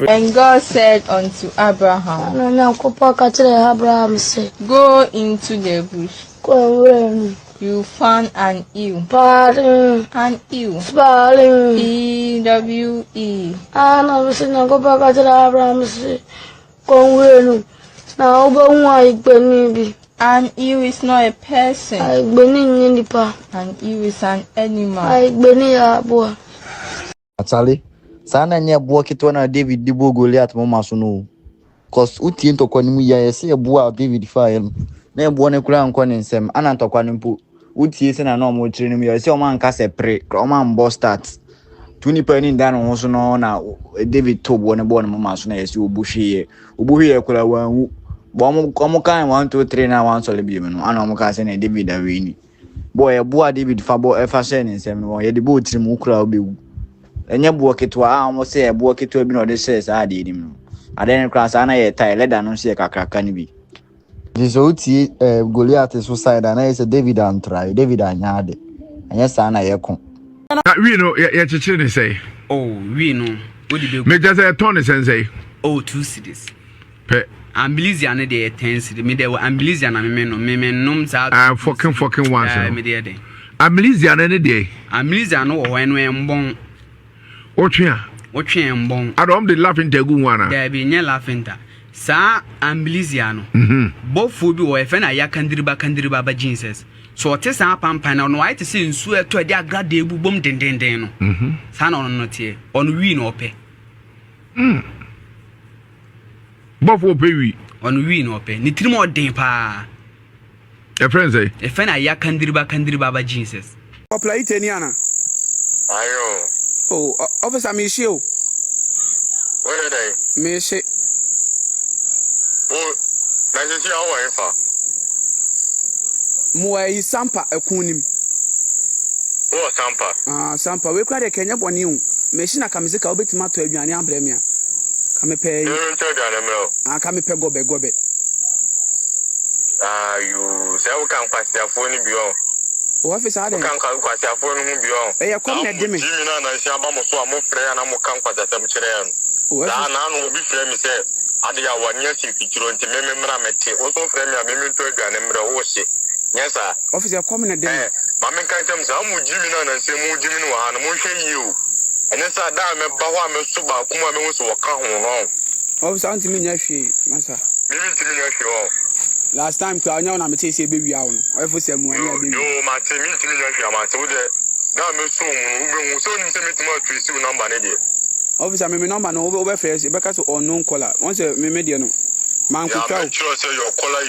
And God said unto Abraham, go into the bush. You found an ewe. An ewe. E-W-E. An ewe is not a person. An ewe is an animal. Atali, sana nye buwa kitu na David dibo Goliath mama sunu. Cause uti into kwa nimu ya yesi buwa David file. Ne buwa ne kula nkwa nsem. Ana ntokwa nimpu. Uti yesi na no mo training ya yesi oma nka se pre. Oma mbo start. Tuni pa ni ndano hoso no na David to buwa ne buwa ne mama sunu yesi ubushi ye kula wangu. Omo kan 1 2 3 na 1 sole bi no. Ana omo ka se na David awini. Boy buwa David fa bo efa she nsem no. Ye de bo tiri mu kula obewu. Enye buwa kitwa almost say buwa kitwa bi no de say sa ade nim no aden class ana ye tie leda no say kakraka ni bi diso uti Goliath so side ana ye say David an try David anyade enye sa na ye kon we no ye chichi ni say we no what did me just say turn say 2 cities pe ambilizia na de 10 cities me de ambilizia na me nom sa fucking one me de ambilizia na ne de ambilizia no wo eno embon Otwe mbon. Adom de laughing tegu wana. There be nye laughing ta. Sa ambilizia no. Bofu bi wo efe na ya kandiriba ba Jesus. So ote sa pampan na no white say nsu eto de agrade ebu bom dendenden no. Sa na ono tie. Ono wi no ope. Bofu ope wi. Ono wi no ope. Ni tirimo odin pa. E friend say. Efe na ya kandiriba ba Jesus. Apply it eniana. Ayo. Oh, officer me show. Where are they? Me say. Oh, let's see how I fa. Mo ai sampa ekunim. Oh, sampa. Sampa we kwa de Kenya boni hu. Me shi na kamizika obetima to aduane ambre me a. Ka me pe. You tell them no. Ka me pe gobe. You say we can pass their phone bi on. O officer ade. Kan kwasi afọ no hu bi on. E kom na de me. Jimi na nsi aba mo so a mo frɛ na mo kan kwasi asɛm kyerɛ an. Da na no obi frɛ mi sɛ ade ya wanya si fikiro nti me mra mete. O so frɛ mi a me to aduane mra wo hye. Nyesa. Officer kom na de me. Ma me kan kyɛm sɛ mo jimi na nsi mo jimi no wa na mo hwɛ yi o. Ɛne sa da me ba ho a me so ba kuma me ho so waka ho no. Officer anti me nya hwe masa. Me ntimi nya hwe o. Last time kwa anya na me say be wi awo no. Ofo say mu anya be. Yo ma te mi ntimi nya hwe ama te wo de na me so mu ube hu so ni se metimo atwisi wo number ne de. Officer me number no wo be fresh be ka so unknown caller. Once me de no. Man ko twa. Yeah, sure say your caller